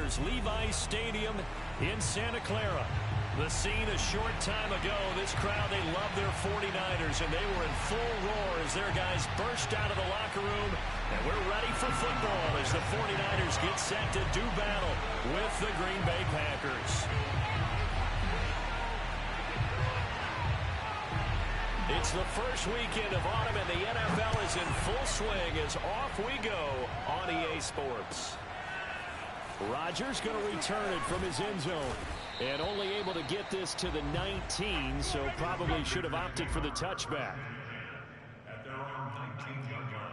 Chargers, Levi's Stadium in Santa Clara. The scene a short time ago. This crowd, they love their 49ers, and they were in full roar as their guys burst out of the locker room. And we're ready for football as the 49ers get set to do battle with the Green Bay Packers. It's the first weekend of autumn, and the NFL is in full swing as off we go on EA Sports. Rodgers going to return it from his end zone. And only able to get this to the 19, so probably should have opted for the touchback. At their own 19-yard line.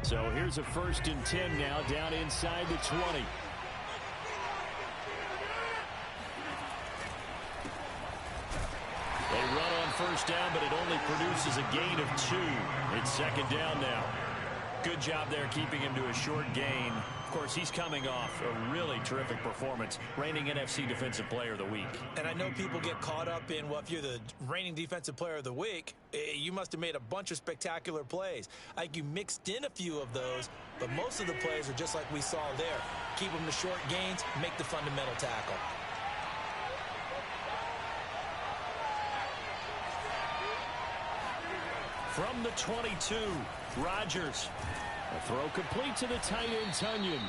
So here's a 1st and 10 now down inside the 20. They run on 1st down, but it only produces a gain of 2. It's 2nd down now. Good job there keeping him to a short gain. Of course, he's coming off a really terrific performance, reigning NFC Defensive Player of the Week. And I know people get caught up in, well, if you're the reigning Defensive Player of the Week, you must have made a bunch of spectacular plays. Like you mixed in a few of those, but most of the plays are just like we saw there. Keep them to short gains, make the fundamental tackle. From the 22, Rodgers. A throw complete to the tight end, Tunyon.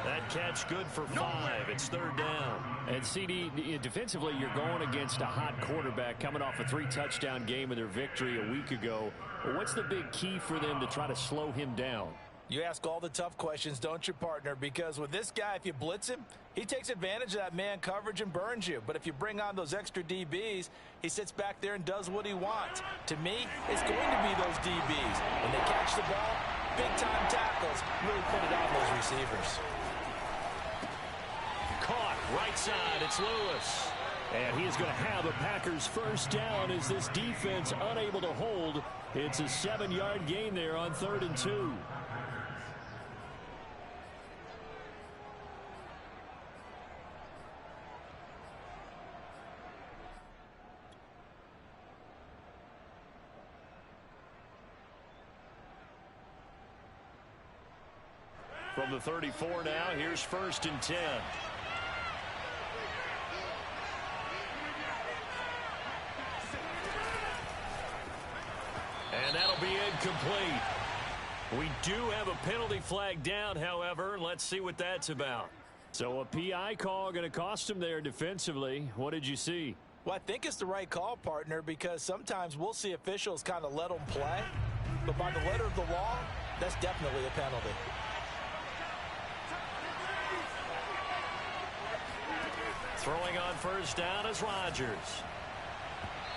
That catch good for 5. It's 3rd down. And CD, defensively, you're going against a hot quarterback coming off a 3-touchdown game of their victory a week ago. What's the big key for them to try to slow him down? You ask all the tough questions, don't you, partner? Because with this guy, if you blitz him, he takes advantage of that man coverage and burns you. But if you bring on those extra DBs, he sits back there and does what he wants. To me, it's going to be those DBs. When they catch the ball, big-time tackles really put it on those receivers. Caught right side. It's Lewis. And he is going to have a Packers 1st down as this defense unable to hold. It's a 7-yard gain there on 3rd and 2. From the 34 now, here's 1st and 10. And that'll be incomplete. We do have a penalty flag down, however. Let's see what that's about. So a PI call going to cost him there defensively. What did you see? Well, I think it's the right call, partner, because sometimes we'll see officials kind of let them play. But by the letter of the law, that's definitely a penalty. Throwing on 1st down is Rodgers.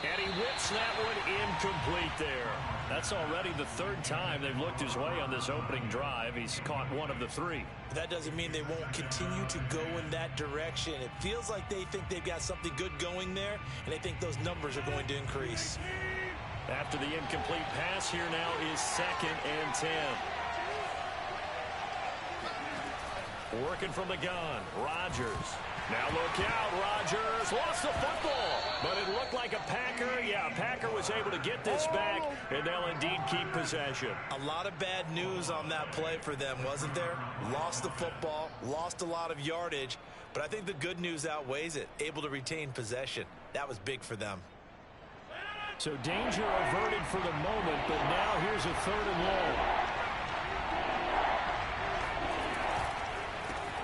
And he whips that one incomplete there. That's already the 3rd time they've looked his way on this opening drive. He's caught 1 of the 3. That doesn't mean they won't continue to go in that direction. It feels like they think they've got something good going there, and they think those numbers are going to increase. After the incomplete pass, here now is 2nd and 10. Working from the gun, Rodgers. Now look out, Rodgers lost the football, but it looked like a Packer. Yeah, Packer was able to get this back, and they'll indeed keep possession. A lot of bad news on that play for them, wasn't there? Lost the football, lost a lot of yardage, but I think the good news outweighs it. Able to retain possession. That was big for them. So danger averted for the moment, but now here's a 3rd and long.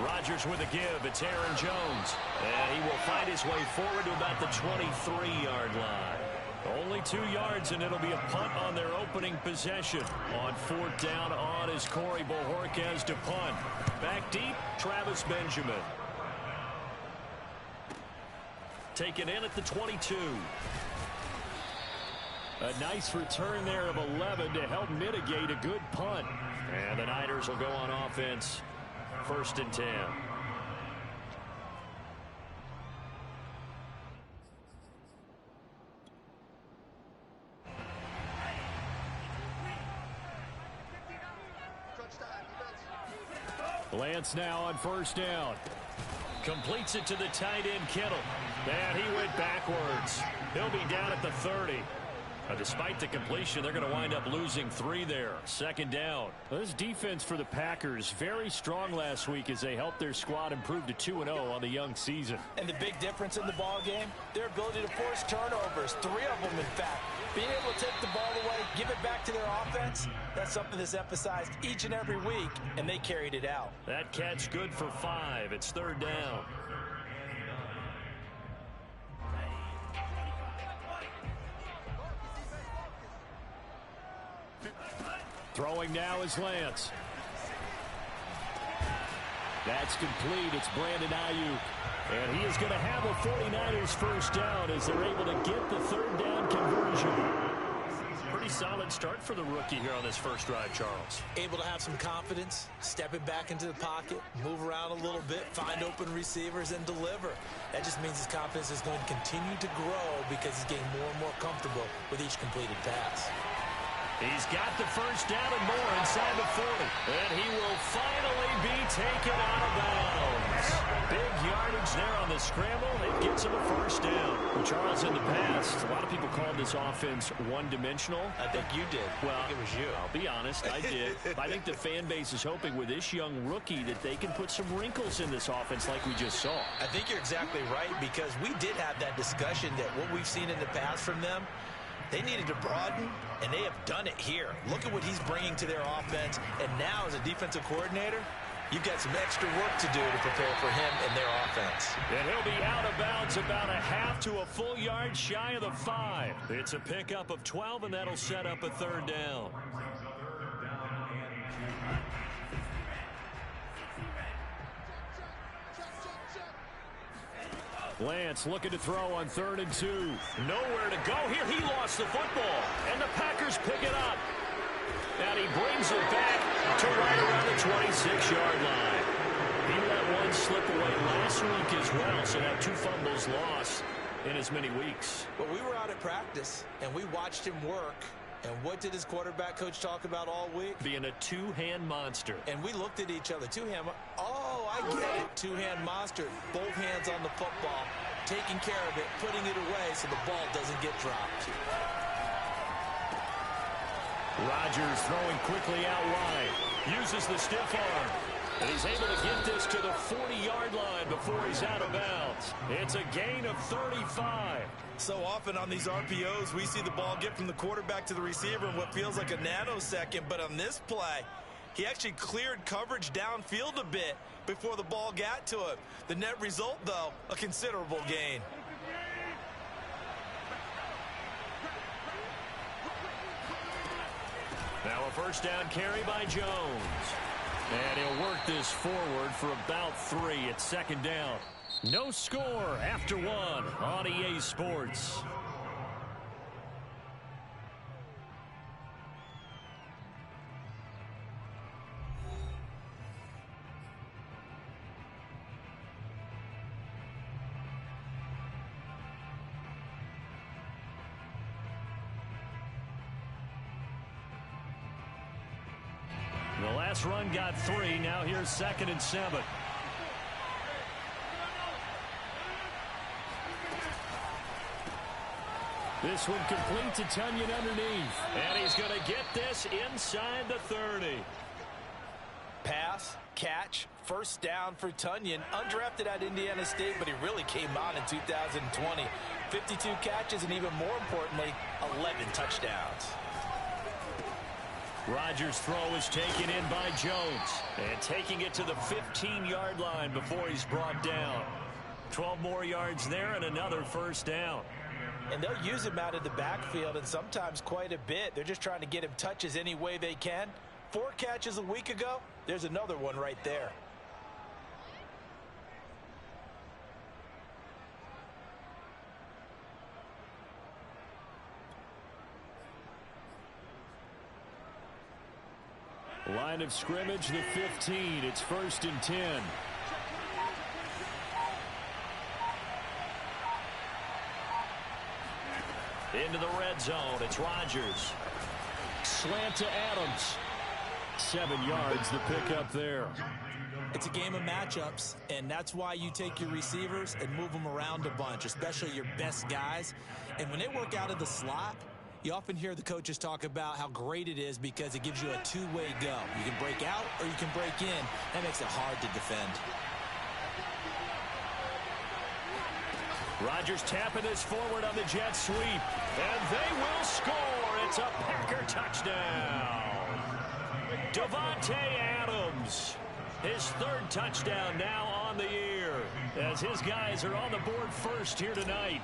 Rodgers with a give. It's Aaron Jones. And he will find his way forward to about the 23-yard line. Only 2 yards, and it'll be a punt on their opening possession. On 4th down on is Corey Bojorquez to punt. Back deep, Travis Benjamin. Taken in at the 22. A nice return there of 11 to help mitigate a good punt. And the Niners will go on offense. 1st and 10. Lance now on first down. Completes it to the tight end, Kittle. And he went backwards. He'll be down at the 30. Despite the completion, they're going to wind up losing 3 there. Second down. Well, this defense for the Packers, very strong last week as they helped their squad improve to 2-0 on the young season. And the big difference in the ball game, their ability to force turnovers. 3 of them, in fact. Being able to take the ball away, give it back to their offense, that's something that's emphasized each and every week, and they carried it out. That catch good for 5. It's third down. Throwing now is Lance. That's complete. It's Brandon Ayuk. And he is going to have a 49ers first down as they're able to get the third down conversion. Pretty solid start for the rookie here on this first drive, Charles. Able to have some confidence, stepping back into the pocket, move around a little bit, find open receivers, and deliver. That just means his confidence is going to continue to grow because he's getting more and more comfortable with each completed pass. He's got the first down and more inside the 40. And he will finally be taken out of bounds. Big yardage there on the scramble. It gets him a first down. Well, Charles, in the past, a lot of people called this offense one-dimensional. I think you did. Well, I think it was you. I'll be honest, I did. I think the fan base is hoping with this young rookie that they can put some wrinkles in this offense like we just saw. I think you're exactly right because we did have that discussion that what we've seen in the past from them, they needed to broaden, and they have done it here. Look at what he's bringing to their offense, and now as a defensive coordinator, you've got some extra work to do to prepare for him and their offense. And he'll be out of bounds about a half to a full yard shy of the 5. It's a pickup of 12, and that'll set up a third down. Lance looking to throw on 3rd and 2. Nowhere to go here. He lost the football, and the Packers pick it up. And he brings it back to right around the 26-yard line. He let one slip away last week as well, so now 2 fumbles lost in as many weeks. But we were out at practice, and we watched him work. And what did his quarterback coach talk about all week? Being a 2-hand monster. And we looked at each other. 2-hand. Oh, I get it. 2-hand monster. Both hands on the football, taking care of it, putting it away so the ball doesn't get dropped. Rodgers throwing quickly out wide. Uses the stiff arm. And he's able to get this to the 40-yard line before he's out of bounds. It's a gain of 35. So often on these RPOs, we see the ball get from the quarterback to the receiver in what feels like a nanosecond. But on this play, he actually cleared coverage downfield a bit before the ball got to him. The net result, though, a considerable gain. Now a first down carry by Jones. And he'll work this forward for about 3 at 2nd down. No score after 1 on EA Sports. The last run got 3. Now here's 2nd and 7. This one complete to Tonyan underneath. And he's going to get this inside the 30. Pass, catch, first down for Tonyan. Undrafted at Indiana State, but he really came on in 2020. 52 catches and even more importantly, 11 touchdowns. Rodgers' throw is taken in by Jones. And taking it to the 15-yard line before he's brought down. 12 more yards there and another first down. And they'll use him out of the backfield and sometimes quite a bit. They're just trying to get him touches any way they can. 4 catches a week ago. There's another one right there. Line of scrimmage, the 15. It's 1st and 10. Into the red zone. It's Rodgers. Slant to Adams. 7 yards, the pickup there. It's a game of matchups, and that's why you take your receivers and move them around a bunch, especially your best guys. And when they work out of the slot, you often hear the coaches talk about how great it is because it gives you a two-way go. You can break out or you can break in. That makes it hard to defend. Rodgers tapping this forward on the jet sweep, and they will score. It's a Packer touchdown. Davante Adams, his third touchdown now on the year, as his guys are on the board first here tonight.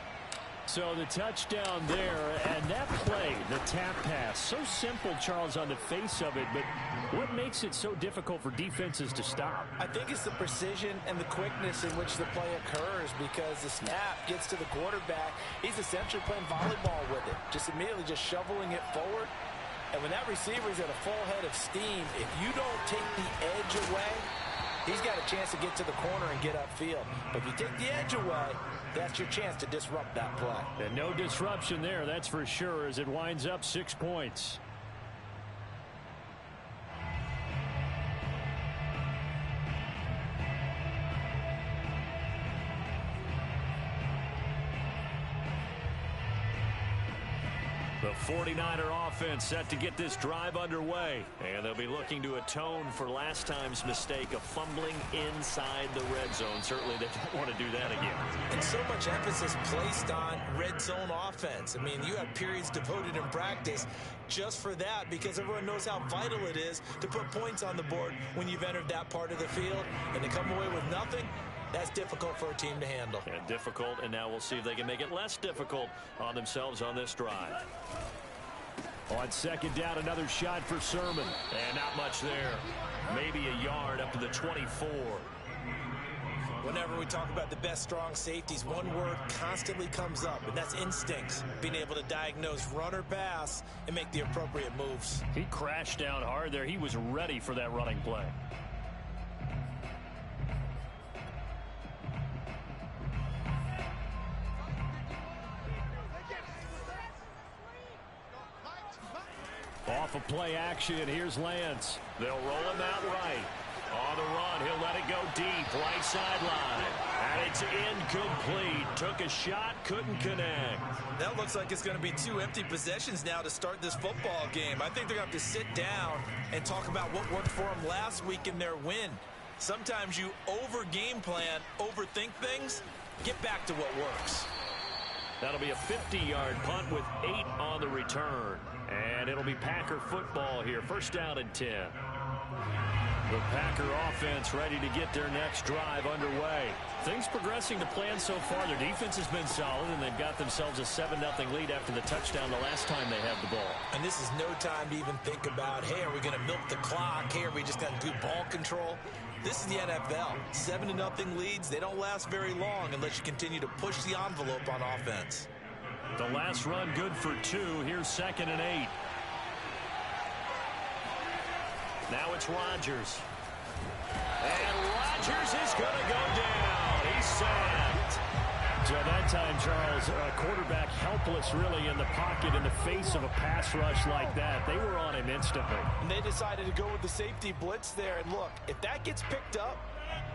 So the touchdown there, and that play, the tap pass, so simple, Charles, on the face of it, but what makes it so difficult for defenses to stop? I think it's the precision and the quickness in which the play occurs, because the snap gets to the quarterback. He's essentially playing volleyball with it, just immediately just shoveling it forward. And when that receiver is at a full head of steam, if you don't take the edge away, he's got a chance to get to the corner and get upfield. But if you take the edge away, that's your chance to disrupt that play. And no disruption there, that's for sure, as it winds up 6 points. The 49er offense set to get this drive underway, and they'll be looking to atone for last time's mistake of fumbling inside the red zone. Certainly they don't want to do that again. And so much emphasis placed on red zone offense. I mean, you have periods devoted in practice just for that, because everyone knows how vital it is to put points on the board when you've entered that part of the field, and to come away with nothing. That's difficult for a team to handle. And difficult, and now we'll see if they can make it less difficult on themselves on this drive. On second down, another shot for Sermon. And not much there. Maybe a yard up to the 24. Whenever we talk about the best strong safeties, one word constantly comes up, and that's instincts. Being able to diagnose run or pass and make the appropriate moves. He crashed down hard there. He was ready for that running play. Off of play action, here's Lance. They'll roll him out right. On the run, he'll let it go deep, right sideline. And it's incomplete. Took a shot, couldn't connect. That looks like it's going to be 2 empty possessions now to start this football game. I think they're going to have to sit down and talk about what worked for them last week in their win. Sometimes you over-game plan, overthink things. Get back to what works. That'll be a 50-yard punt with 8 on the return. And it'll be Packer football here. First down and 10. The Packer offense ready to get their next drive underway. Things progressing to plan so far. Their defense has been solid, and they've got themselves a 7-0 lead after the touchdown the last time they had the ball. And this is no time to even think about, hey, are we going to milk the clock? Hey, are we just going to do ball control? This is the NFL. 7-0 leads, they don't last very long unless you continue to push the envelope on offense. The last run good for 2. Here's 2nd and 8. Now it's Rodgers. And Rodgers is going to go down. He's sacked. So that time, Charles, quarterback helpless really in the pocket in the face of a pass rush like that. They were on him instantly. And they decided to go with the safety blitz there. And look, if that gets picked up,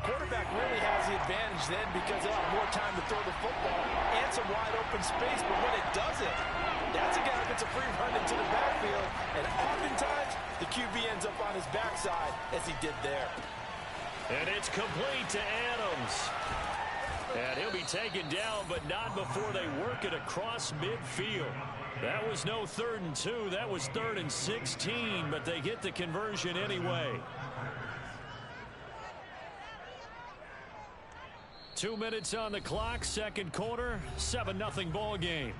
quarterback really has the advantage then, because they'll have more time to throw the football and some wide open space. But when it doesn't, that's a guy that gets a free run into the backfield. And oftentimes, the QB ends up on his backside, as he did there. And it's complete to Adams. And he'll be taken down, but not before they work it across midfield. That was no 3rd and 2. That was 3rd and 16, but they get the conversion anyway. 2 minutes on the clock, second quarter, 7-0 ball game.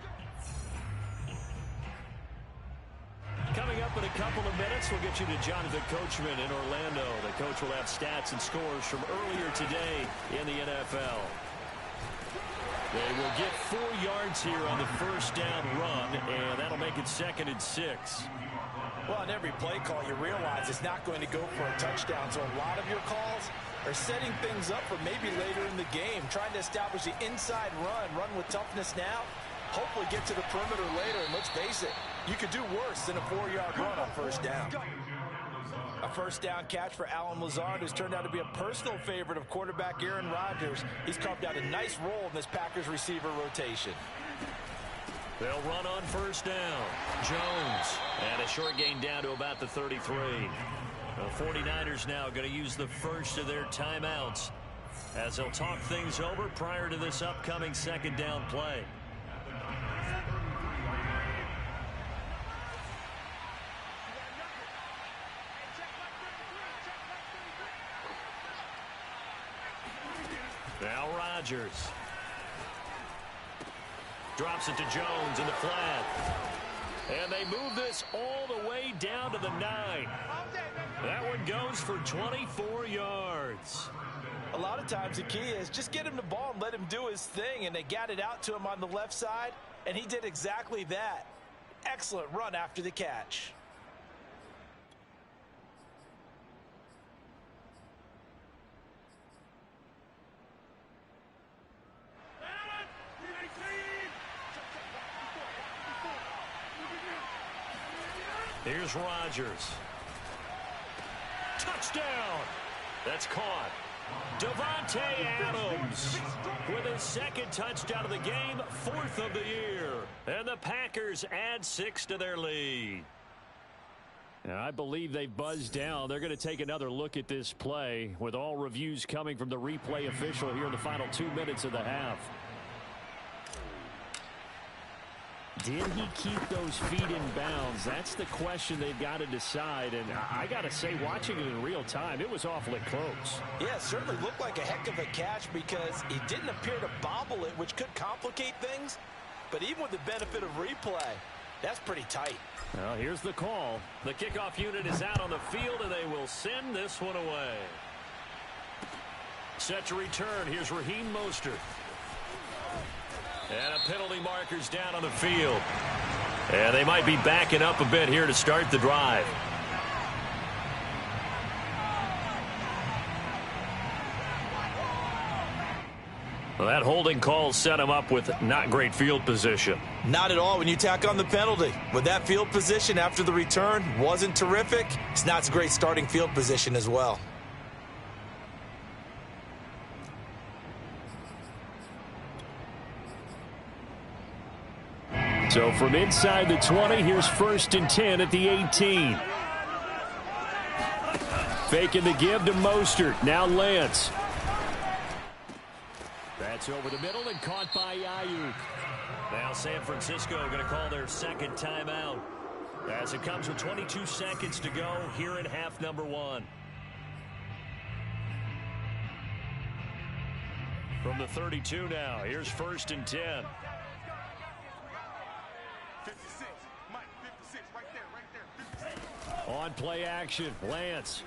Coming up in a couple of minutes, we'll get you to Jonathan Coachman in Orlando. The coach will have stats and scores from earlier today in the NFL. They will get 4 yards here on the first down run, and that'll make it 2nd and 6. Well, on every play call, you realize it's not going to go for a touchdown. So a lot of your calls are setting things up for maybe later in the game, trying to establish the inside run with toughness now, hopefully get to the perimeter later. And let's face it, you could do worse than a 4-yard run on first down. A first down catch for Allen Lazard, who's turned out to be a personal favorite of quarterback Aaron Rodgers. He's carved out a nice role in this Packers receiver rotation. They'll run on first down. Jones. And a short gain down to about the 33. The 49ers now going to use the first of their timeouts as they'll talk things over prior to this upcoming second down play. Now Rodgers. Drops it to Jones in the flat. And they move this all the way down to the 9. That one goes for 24 yards. A lot of times the key is just get him the ball and let him do his thing, and they got it out to him on the left side, and he did exactly that. Excellent run after the catch. Here's Rodgers. Touchdown! That's caught. Davante Adams with his second touchdown of the game, 4th of the year. And the Packers add 6 to their lead. And I believe they've buzzed down. They're going to take another look at this play with all reviews coming from the replay official here in the final 2 minutes of the half. Did he keep those feet in bounds? That's the question they've got to decide. And I got to say, watching it in real time, it was awfully close. Yeah, it certainly looked like a heck of a catch because he didn't appear to bobble it, which could complicate things. But even with the benefit of replay, that's pretty tight. Well, here's the call. The kickoff unit is out on the field, and they will send this one away. Set to return. Here's Raheem Mostert. And a penalty marker's down on the field. And they might be backing up a bit here to start the drive. Well, that holding call set him up with not great field position. Not at all when you tack on the penalty. With that field position after the return wasn't terrific. It's not a great starting field position as well. So from inside the 20, here's 1st and 10 at the 18. Faking the give to Mostert. Now Lance. That's over the middle and caught by Ayuk. Now San Francisco going to call their second timeout as it comes with 22 seconds to go here in half number 1. From the 32 now, here's 1st and 10. 56, Mike, 56, right there, 56. On play action, Lance.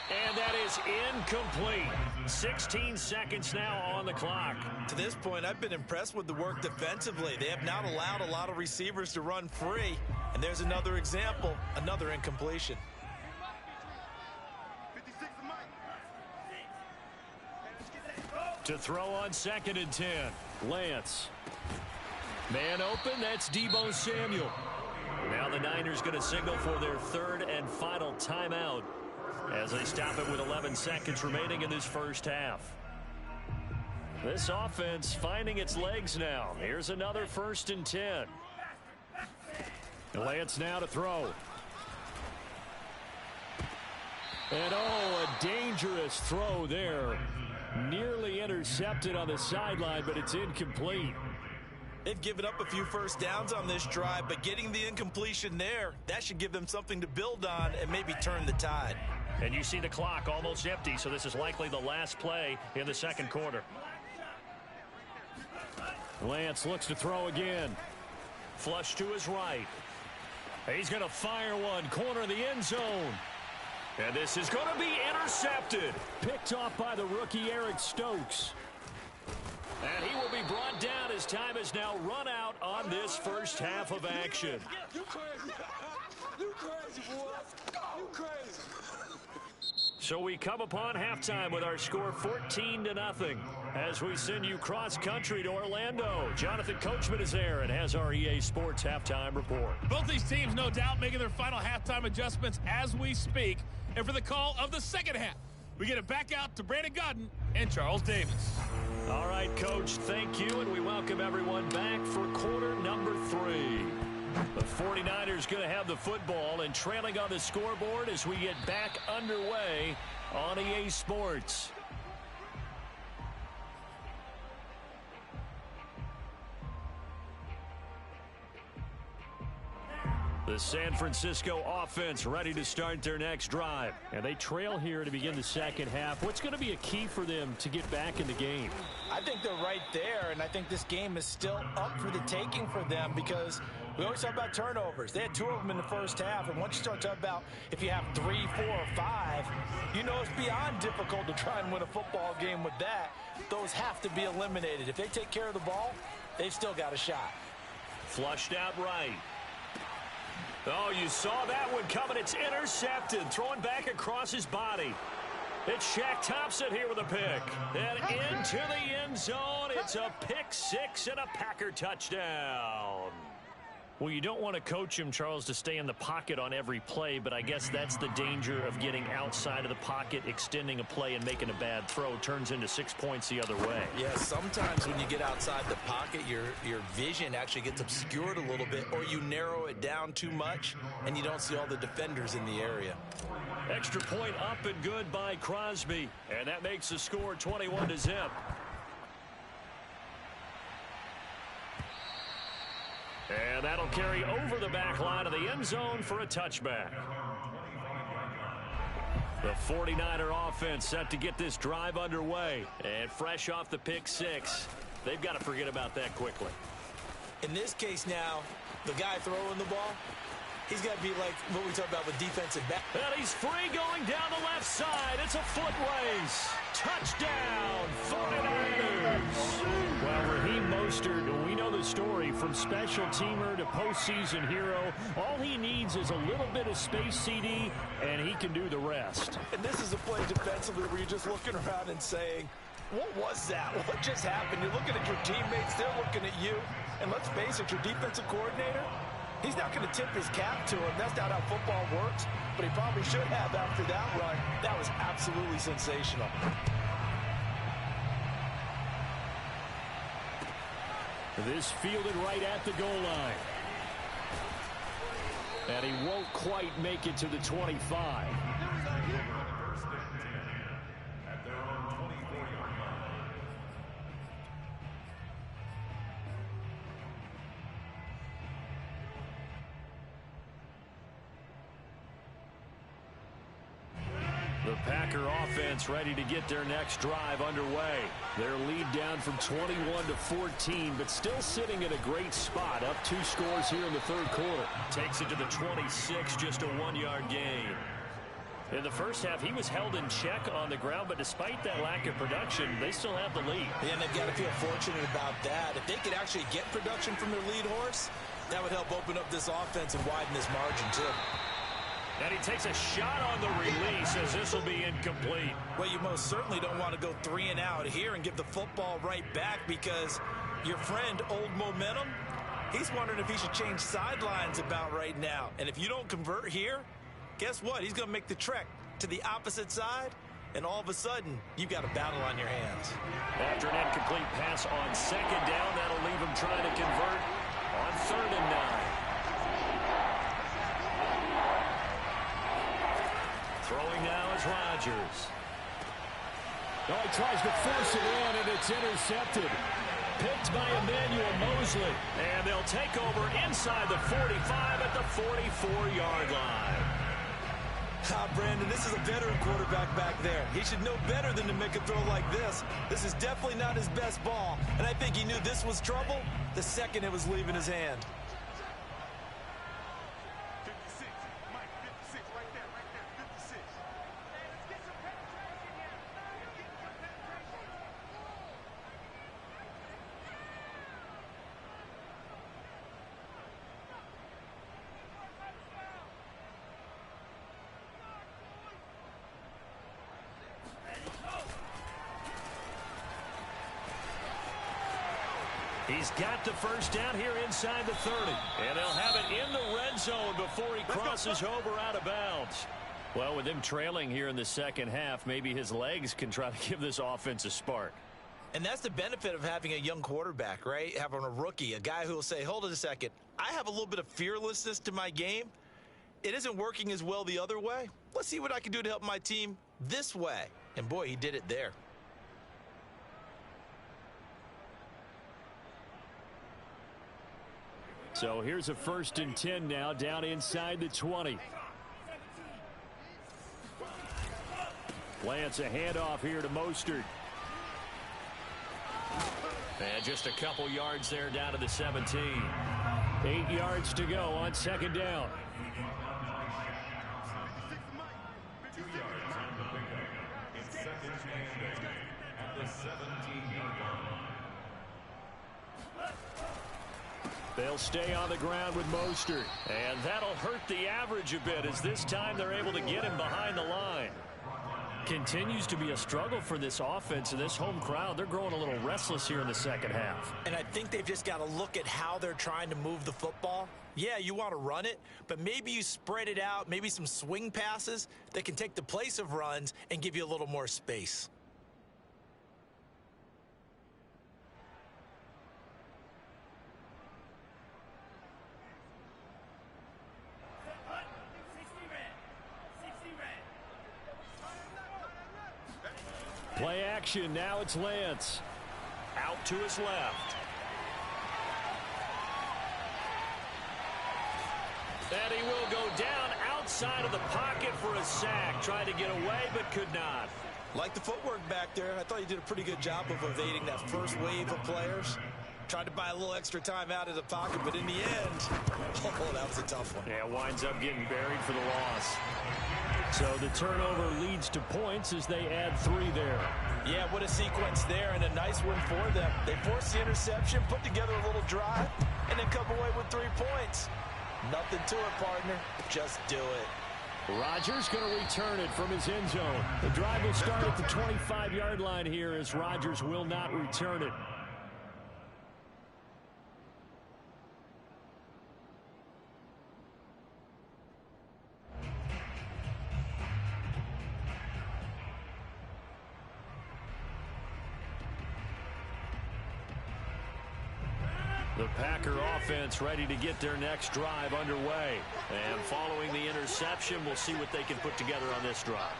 And that is incomplete. 16 seconds now on the clock. To this point, I've been impressed with the work defensively. They have not allowed a lot of receivers to run free. And there's another example, another incompletion. 56, Mike. To throw on 2nd and 10. Lance. Man open, that's Deebo Samuel. Now the Niners going to signal for their 3rd and final timeout as they stop it with 11 seconds remaining in this first half. This offense finding its legs now. Here's another 1st and 10. Lance now to throw. And oh, a dangerous throw there. Nearly intercepted on the sideline, but it's incomplete. They've given up a few first downs on this drive, but getting the incompletion there, that should give them something to build on and maybe turn the tide. And you see the clock almost empty, so this is likely the last play in the second quarter. Lance looks to throw again. Flush to his right. He's going to fire one, corner of the end zone. And this is going to be intercepted. Picked off by the rookie Eric Stokes. And he will be brought down as time has now run out on this first half of action. You crazy. You crazy, boy. You crazy. So we come upon halftime with our score 14-0 as we send you cross-country to Orlando. Jonathan Coachman is there and has our EA Sports halftime report. Both these teams, no doubt, making their final halftime adjustments as we speak. And for the call of the second half, we get it back out to Brandon Gaudin and Charles Davis. All right, Coach, thank you, and we welcome everyone back for quarter number 3. The 49ers going to have the football and trailing on the scoreboard as we get back underway on EA Sports. The San Francisco offense ready to start their next drive. And they trail here to begin the second half. What's going to be a key for them to get back in the game? I think they're right there, and I think this game is still up for the taking for them because we always talk about turnovers. They had 2 of them in the first half, and once you start talking about if you have 3, 4, or 5, you know it's beyond difficult to try and win a football game with that. Those have to be eliminated. If they take care of the ball, they've still got a shot. Flushed out right. Oh, you saw that one coming. It's intercepted. Throwing back across his body. It's Shaq Thompson here with a pick. And into the end zone. It's a pick 6 and a Packer touchdown. Well, you don't want to coach him, Charles, to stay in the pocket on every play, but I guess that's the danger of getting outside of the pocket, extending a play, and making a bad throw. Turns into 6 points the other way. Yeah, sometimes when you get outside the pocket, your vision actually gets obscured a little bit, or you narrow it down too much, and you don't see all the defenders in the area. Extra point up and good by Crosby, and that makes the score 21-0. And that'll carry over the back line of the end zone for a touchback. The 49er offense set to get this drive underway. And fresh off the pick 6, they've got to forget about that quickly. In this case now, the guy throwing the ball, he's got to be like what we talk about with defensive back. And he's free going down the left side. It's a foot race. Touchdown, 49ers. Well, Raheem Mostert, we know the story from special teamer to postseason hero. All he needs is a little bit of space, CD, and he can do the rest. And this is a play defensively where you're just looking around and saying, what was that? What just happened? You're looking at your teammates. They're looking at you. And let's face it, your defensive coordinator, he's not going to tip his cap to him. That's not how football works. But he probably should have after that run. That was absolutely sensational. This fielded right at the goal line. And he won't quite make it to the 25. First and 10 at their own 24-yard line. The Packer offense ready to get their next drive underway. Their lead down from 21-14, but still sitting at a great spot. Up 2 scores here in the third quarter. Takes it to the 26, just a 1-yard gain. In the first half, he was held in check on the ground, but despite that lack of production, they still have the lead. And they've got to feel fortunate about that. If they could actually get production from their lead horse, that would help open up this offense and widen this margin, too. And he takes a shot on the release as this will be incomplete. Well, you most certainly don't want to go 3 and out here and give the football right back because your friend, Old Momentum, he's wondering if he should change sidelines about right now. And if you don't convert here, guess what? He's going to make the trek to the opposite side, and all of a sudden, you've got a battle on your hands. After an incomplete pass on second down, that'll leave him trying to convert on 3rd and 9. Throwing now is Rodgers. Oh, he tries to force it in, and it's intercepted. Picked by Emmanuel Mosley. And they'll take over inside the 45 at the 44-yard line. Brandon, this is a veteran quarterback back there. He should know better than to make a throw like this. This is definitely not his best ball, and I think he knew this was trouble the second it was leaving his hand. He's got the first down here inside the 30. And they'll have it in the red zone before he crosses over out of bounds. Well, with them trailing here in the second half, maybe his legs can try to give this offense a spark. And that's the benefit of having a young quarterback, right? Having a rookie, a guy who will say, hold it a second, I have a little bit of fearlessness to my game. It isn't working as well the other way. Let's see what I can do to help my team this way. And boy, he did it there. So here's a 1st and 10 now, down inside the 20. Lance, a handoff here to Mostert. And just a couple yards there down to the 17. 8 yards to go on 2nd down. 2 yards on the pickup. It's 2nd and 8 at the 17-yard line. They'll stay on the ground with Mostert. And that'll hurt the average a bit as this time they're able to get him behind the line. Continues to be a struggle for this offense and this home crowd. They're growing a little restless here in the second half. And I think they've just got to look at how they're trying to move the football. Yeah, you want to run it, but maybe you spread it out, maybe some swing passes that can take the place of runs and give you a little more space. Play action. Now it's Lance. Out to his left. And he will go down outside of the pocket for a sack. Tried to get away, but could not. Like the footwork back there, I thought he did a pretty good job of evading that first wave of players. Tried to buy a little extra time out of the pocket, but in the end, oh, that was a tough one. Yeah, winds up getting buried for the loss. So the turnover leads to points as they add 3 there. Yeah, what a sequence there, and a nice one for them. They forced the interception, put together a little drive, and then come away with 3 points. Nothing to it, partner. Just do it. Rodgers going to return it from his end zone. The drive will start at the 25-yard line here as Rodgers will not return it. The Packer offense ready to get their next drive underway. And following the interception, we'll see what they can put together on this drive.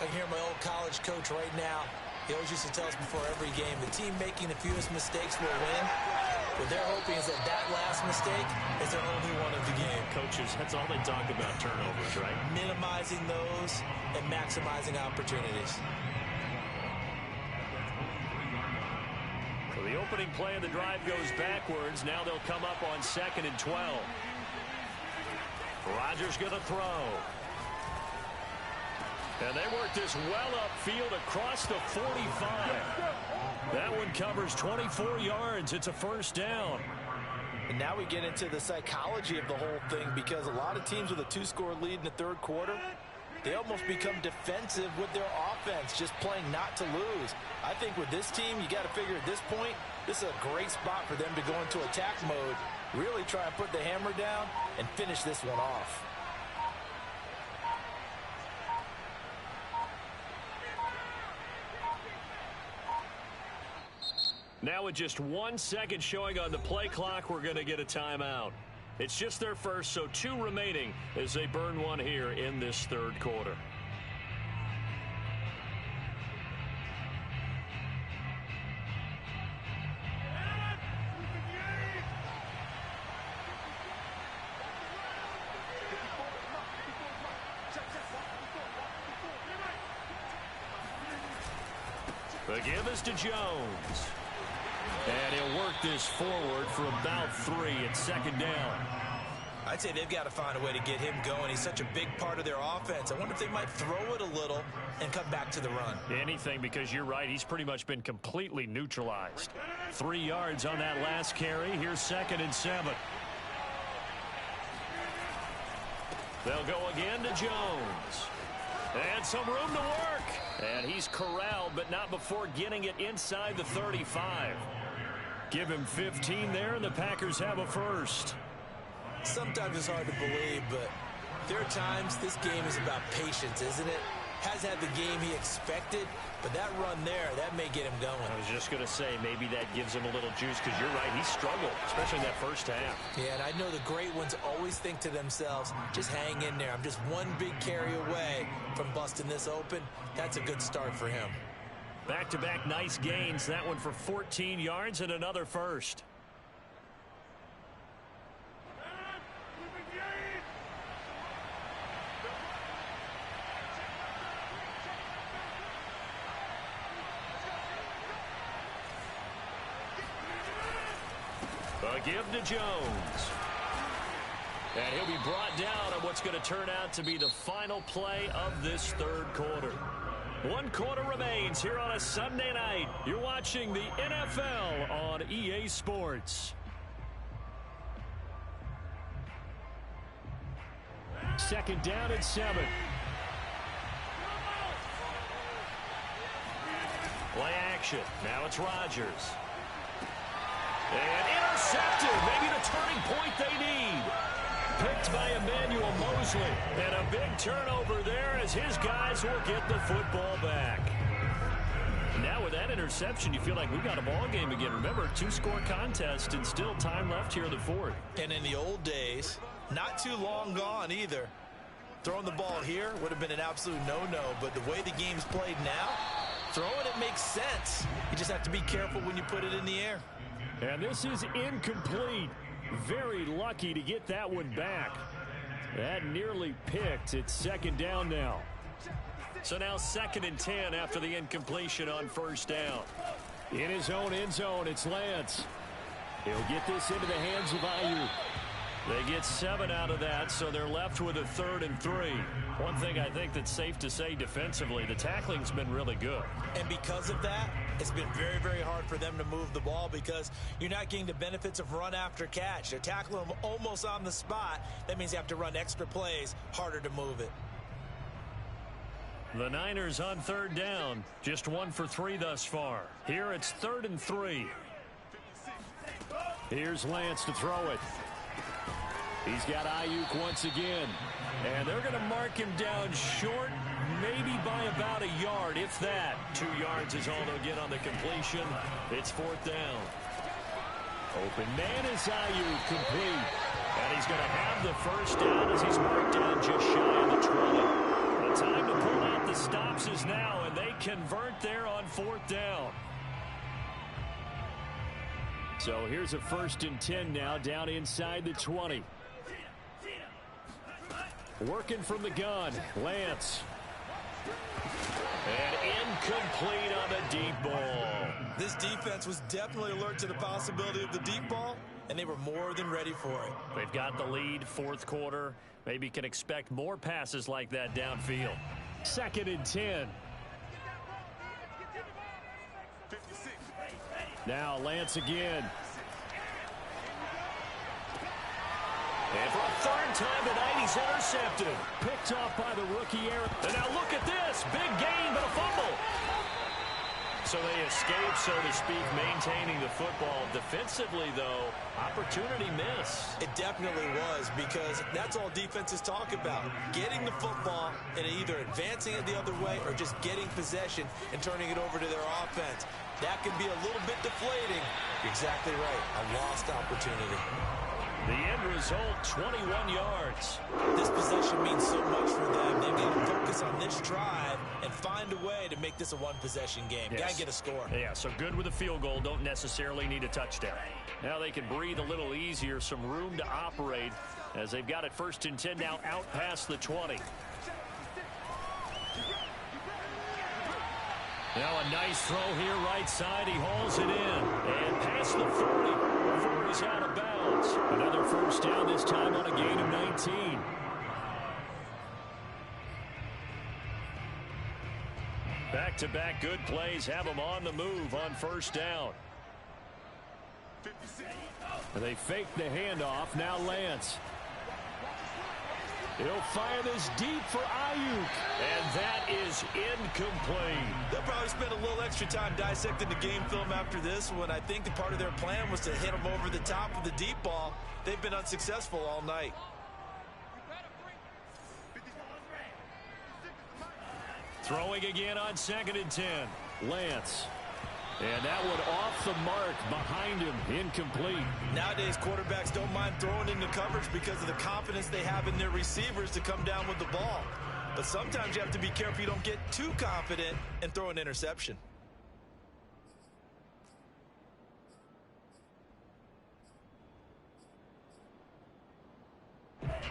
I can hear my old college coach right now. He always used to tell us before every game, the team making the fewest mistakes will win. What they're hoping is that that last mistake is their only one of the game. Coaches, that's all they talk about, turnovers, right? Minimizing those and maximizing opportunities. So the opening play of the drive goes backwards. Now they'll come up on 2nd and 12. Rodgers going to throw. And they work this well upfield across the 45. That one covers 24 yards. It's a 1st down. And now we get into the psychology of the whole thing, because a lot of teams with a 2-score lead in the 3rd quarter, they almost become defensive with their offense, just playing not to lose. I think with this team, you got to figure at this point, this is a great spot for them to go into attack mode, really try and put the hammer down and finish this one off. Now with just 1 second showing on the play clock, we're going to get a timeout. It's just their first, so 2 remaining as they burn one here in this 3rd quarter. The give is to Jones. And he'll work this forward for about 3 at 2nd down. I'd say they've got to find a way to get him going. He's such a big part of their offense. I wonder if they might throw it a little and come back to the run. Anything, because you're right. He's pretty much been completely neutralized. 3 yards on that last carry. Here's 2nd and 7. They'll go again to Jones. And some room to work. And he's corralled, but not before getting it inside the 35. Give him 15 there, and the Packers have a first. Sometimes it's hard to believe, but there are times this game is about patience, isn't it? Hasn't had the game he expected, but that run there, that may get him going. I was just going to say, maybe that gives him a little juice, because you're right, he struggled, especially in that first half. Yeah, and I know the great ones always think to themselves, just hang in there. I'm just one big carry away from busting this open. That's a good start for him. Back-to-back nice gains. That one for 14 yards and another first. A give to Jones. And he'll be brought down on what's going to turn out to be the final play of this third quarter. 1 quarter remains here on a Sunday night. You're watching the NFL on EA Sports. Second down and 7. Play action. Now it's Rodgers. And intercepted. Maybe the turning point they need. Picked by Emmanuel Mosley. And a big turnover there as his guys will get the football back. Now with that interception, you feel like we've got a ball game again. Remember, 2-score contest and still time left here in the fourth. And in the old days, not too long gone either. Throwing the ball here would have been an absolute no-no, but the way the game's played now, throwing it makes sense. You just have to be careful when you put it in the air. And this is incomplete. Very lucky to get that one back. That nearly picked. It's second down now. So now 2nd and 10 after the incompletion on first down. In his own end zone, it's Lance. He'll get this into the hands of Ayuk. They get 7 out of that, so they're left with a 3rd and 3. One thing I think that's safe to say defensively, the tackling's been really good. And because of that, it's been very, very hard for them to move the ball because you're not getting the benefits of run after catch. They're tackling them almost on the spot. That means you have to run extra plays, harder to move it. The Niners on 3rd down, just 1 for 3 thus far. Here it's 3rd and 3. Here's Lance to throw it. He's got Ayuk once again. And they're going to mark him down short, maybe by about a yard, if that. 2 yards is all they'll get on the completion. It's 4th down. Open man is Ayuk, complete. And he's going to have the first down as he's marked down just shy of the 20. The time to pull out the stops is now, and they convert there on 4th down. So here's a 1st and 10 now, down inside the 20. Working from the gun, Lance. And incomplete on the deep ball. This defense was definitely alert to the possibility of the deep ball, and they were more than ready for it. They've got the lead, 4th quarter. Maybe can expect more passes like that downfield. 2nd and 10. Now Lance again. And for a 3rd time tonight, he's intercepted. Picked off by the rookie Aaron. And now look at this. Big gain, but a fumble. So they escape, so to speak, maintaining the football. Defensively, though, opportunity miss. It definitely was, because that's all defenses talk about. Getting the football and either advancing it the other way or just getting possession and turning it over to their offense. That can be a little bit deflating. You're exactly right. A lost opportunity. The end result, 21 yards. This possession means so much for them. They've got to focus on this drive and find a way to make this a one-possession game. Yes. Got to get a score. Yeah, so good with a field goal. Don't necessarily need a touchdown. Now they can breathe a little easier. Some room to operate as they've got it 1st and 10 now out past the 20. Now a nice throw here right side. He hauls it in. And past the 40 before he's out of bounds. Another 1st down, this time on a gain of 19. Back-to-back good plays have them on the move on 1st down. And they fake the handoff. Now Lance. He'll fire this deep for Ayuk. And that is incomplete. They'll probably spend a little extra time dissecting the game film after this one. I think the part of their plan was to hit him over the top with the deep ball. They've been unsuccessful all night. Throwing again on 2nd and 10. Lance. And that one off the mark behind him. Incomplete. Nowadays, quarterbacks don't mind throwing into coverage because of the confidence they have in their receivers to come down with the ball. But sometimes you have to be careful you don't get too confident and throw an interception.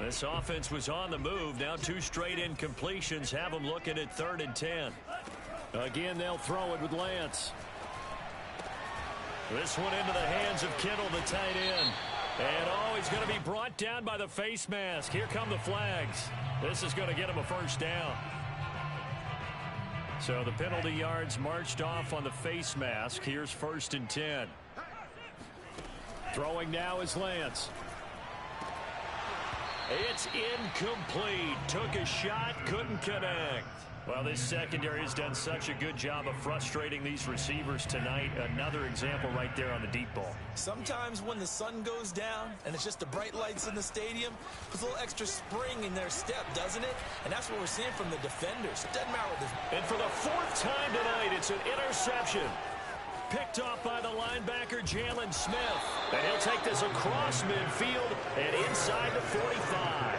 This offense was on the move. Now 2 straight incompletions have them looking at 3rd and 10. Again, they'll throw it with Lance. This one into the hands of Kittle, the tight end. And, he's going to be brought down by the face mask. Here come the flags. This is going to get him a first down. So the penalty yards marched off on the face mask. Here's 1st and 10. Throwing now is Lance. It's incomplete. Took a shot, couldn't connect. Well, this secondary has done such a good job of frustrating these receivers tonight. Another example right there on the deep ball. Sometimes when the sun goes down and it's just the bright lights in the stadium, puts a little extra spring in their step, doesn't it? And that's what we're seeing from the defenders. It doesn't matter what this. And for the 4th time tonight, it's an interception. Picked off by the linebacker, Jalen Smith. And he'll take this across midfield and inside the 45.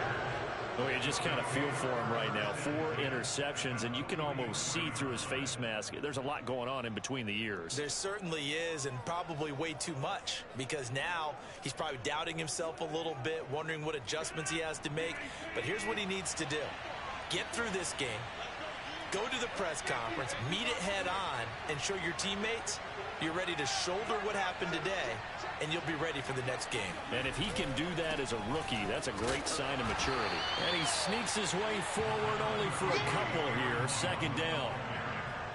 Oh, you just kind of feel for him right now. 4 interceptions, and you can almost see through his face mask. There's a lot going on in between the ears. There certainly is, and probably way too much, because now he's probably doubting himself a little bit, wondering what adjustments he has to make. But here's what he needs to do. Get through this game, go to the press conference, meet it head on, and show your teammates you're ready to shoulder what happened today, and you'll be ready for the next game. And if he can do that as a rookie, that's a great sign of maturity. And he sneaks his way forward only for a couple here. 2nd down.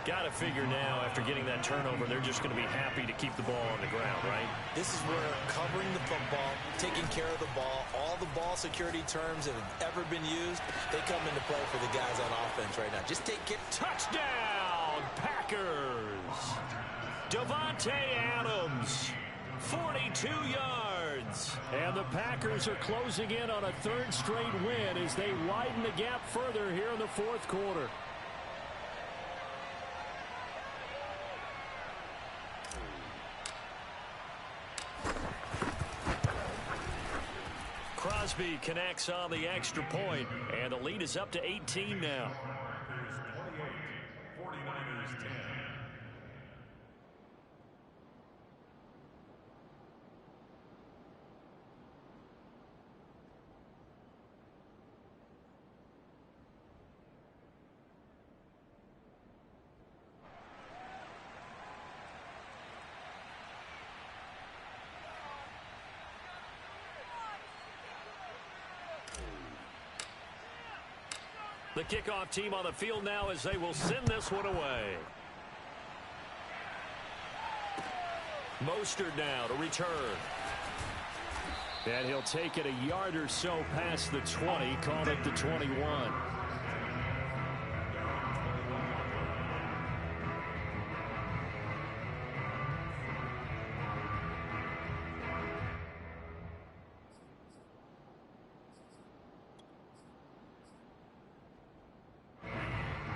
Got to figure now, after getting that turnover, they're just going to be happy to keep the ball on the ground, right? This is where covering the football, taking care of the ball, all the ball security terms that have ever been used, they come into play for the guys on offense right now. Just take care. Touchdown, Packers! Davante Adams, 42 yards. And the Packers are closing in on a 3rd straight win as they widen the gap further here in the 4th quarter. Crosby connects on the extra point, and the lead is up to 18 now. 49ers 10. The kickoff team on the field now as they will send this one away. Mostert now to return. And he'll take it a yard or so past the 20, called it the 21.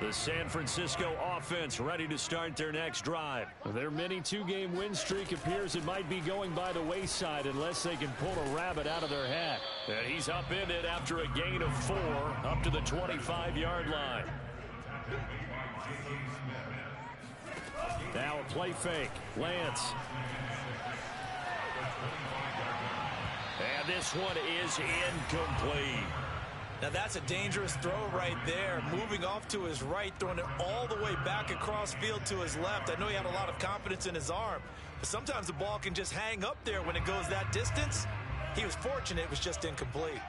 The San Francisco offense ready to start their next drive. Their mini 2-game win streak appears it might be going by the wayside unless they can pull a rabbit out of their hat. And he's upended after a gain of 4 up to the 25-yard line. Now a play fake. Lance. And this one is incomplete. Now that's a dangerous throw right there. Moving off to his right, throwing it all the way back across field to his left. I know he had a lot of confidence in his arm, but sometimes the ball can just hang up there when it goes that distance. He was fortunate it was just incomplete.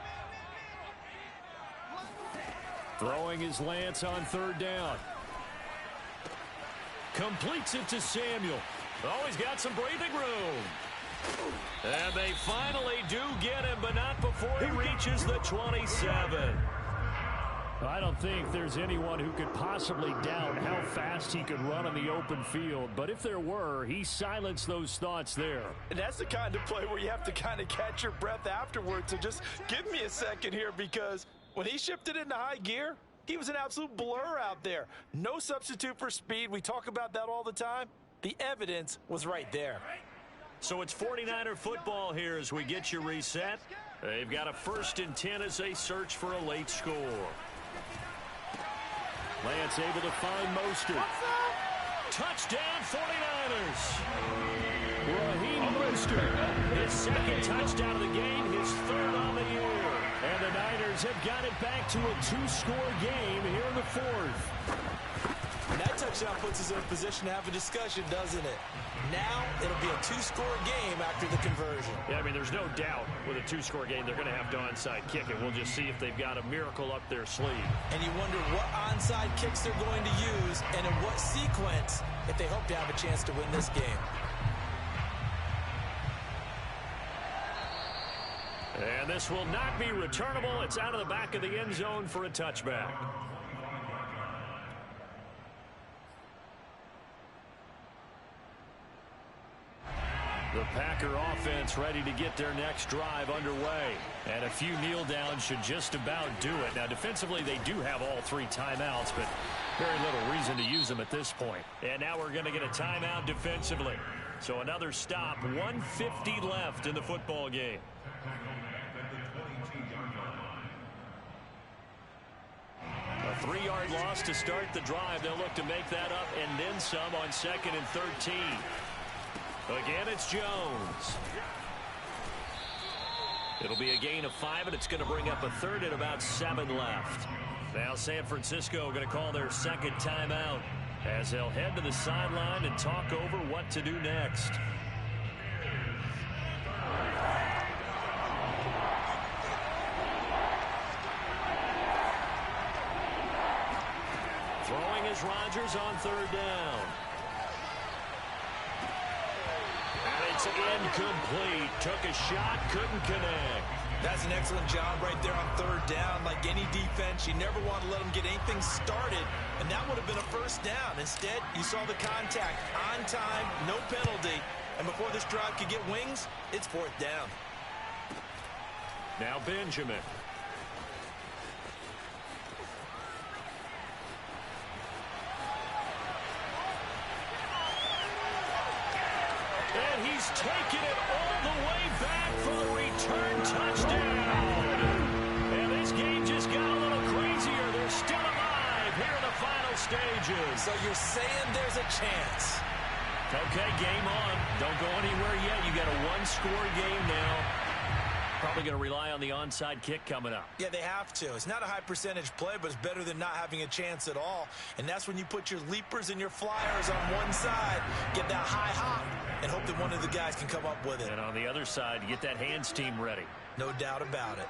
Throwing his Lance on 3rd down. Completes it to Samuel. Oh, he's got some breathing room. And they finally do get him, but not before he reaches the 27. I don't think there's anyone who could possibly doubt how fast he could run on the open field. But if there were, he silenced those thoughts there. And that's the kind of play where you have to kind of catch your breath afterwards. So just give me a second here, because when he shifted into high gear, he was an absolute blur out there. No substitute for speed. We talk about that all the time. The evidence was right there. So it's 49er football here as we get you reset. They've got a 1st and 10 as they search for a late score. Lance able to find Mostert. Touchdown 49ers. Raheem Mostert, his 2nd touchdown of the game, his 3rd on the year. And the Niners have got it back to a 2-score game here in the 4th. That touchdown puts us in a position to have a discussion, doesn't it? Now it'll be a 2-score game after the conversion. Yeah, I mean, there's no doubt with a 2-score game they're going to have to onside kick it. We'll just see if they've got a miracle up their sleeve. And you wonder what onside kicks they're going to use and in what sequence if they hope to have a chance to win this game. And this will not be returnable. It's out of the back of the end zone for a touchback. The Packer offense ready to get their next drive underway. And a few kneel downs should just about do it. Now, defensively, they do have all 3 timeouts, but very little reason to use them at this point. And now we're going to get a timeout defensively. So another stop, 1:50 left in the football game. A 3-yard loss to start the drive. They'll look to make that up and then some on 2nd and 13. Again, it's Jones. It'll be a gain of 5, and it's going to bring up a 3rd and about 7 left. Now San Francisco going to call their 2nd timeout as they'll head to the sideline and talk over what to do next. Throwing is Rodgers on 3rd down. It's incomplete. Took a shot, couldn't connect. That's an excellent job right there on 3rd down. Like any defense, you never want to let them get anything started, and that would have been a 1st down. Instead, you saw the contact on time, no penalty, and before this drive could get wings, it's 4th down. Now Benjamin. And he's taken it all the way back for the return touchdown. And this game just got a little crazier. They're still alive here in the final stages. So you're saying there's a chance? Okay, game on. Don't go anywhere yet. You got a 1-score game now. Probably going to rely on the onside kick coming up. Yeah, they have to. It's not a high percentage play, but it's better than not having a chance at all. And that's when you put your leapers and your flyers on one side, get that high hop, and hope that one of the guys can come up with it. And on the other side, get that hands team ready. No doubt about it.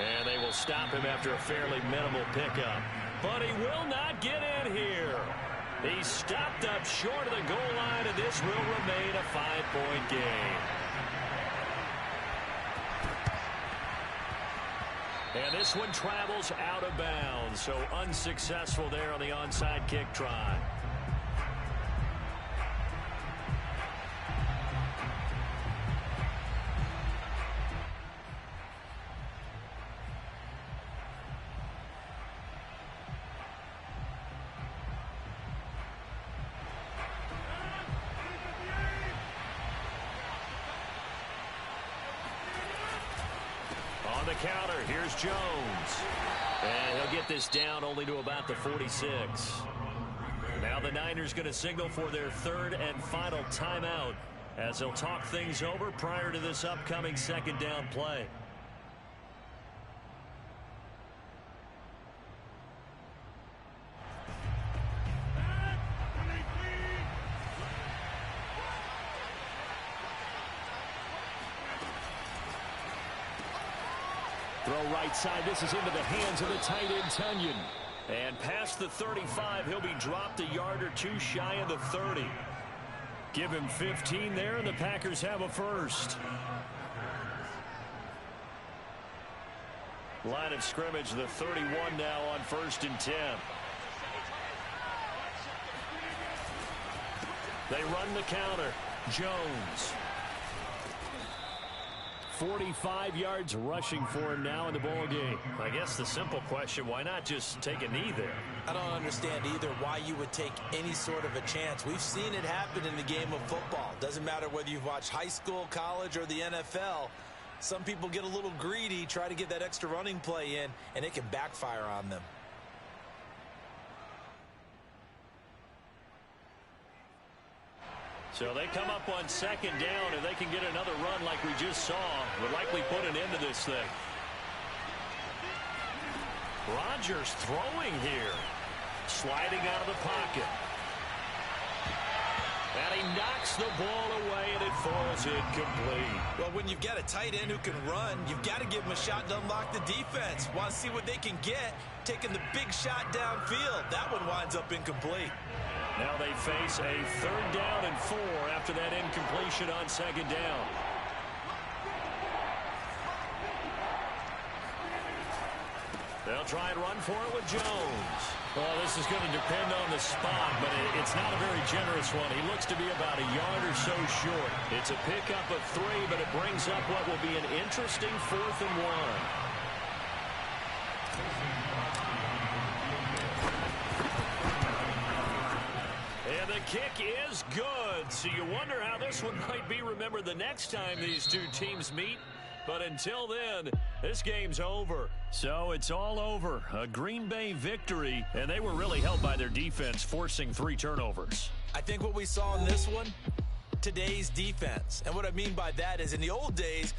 And they will stop him after a fairly minimal pickup. But he will not get in here. He stopped up short of the goal line, and this will remain a 5-point game. And this one travels out of bounds, so unsuccessful there on the onside kick try. The counter, here's Jones. And he'll get this down only to about the 46. Now the Niners going to signal for their 3rd and final timeout as they'll talk things over prior to this upcoming 2nd down play. Throw right side. This is into the hands of the tight end, Tonyan. And past the 35, he'll be dropped a yard or two shy of the 30. Give him 15 there, and the Packers have a first. Line of scrimmage, the 31 now on 1st and 10. They run the counter. Jones. 45 yards rushing for him now in the ball game. I guess the simple question, why not just take a knee there? I don't understand either why you would take any sort of a chance. We've seen it happen in the game of football. Doesn't matter whether you've watched high school, college, or the NFL. Some people get a little greedy, try to get that extra running play in, and it can backfire on them. So they come up on 2nd down, and they can get another run like we just saw. Would likely put an end to this thing. Rodgers throwing here. Sliding out of the pocket. And he knocks the ball away, and it falls incomplete. Well, when you've got a tight end who can run, you've got to give him a shot to unlock the defense. Want to see what they can get, taking the big shot downfield. That one winds up incomplete. Now they face a 3rd down and 4 after that incompletion on 2nd down. They'll try and run for it with Jones. Well, this is going to depend on the spot, but it's not a very generous one. He looks to be about a yard or so short. It's a pickup of 3, but it brings up what will be an interesting 4th and 1. And the kick is good. So you wonder how this one might be remembered the next time these two teams meet. But until then, this game's over. So it's all over. A Green Bay victory, and they were really helped by their defense, forcing 3 turnovers. I think what we saw in this one, today's defense. And what I mean by that is in the old days,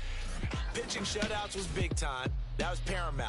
pitching shutouts was big time. That was paramount.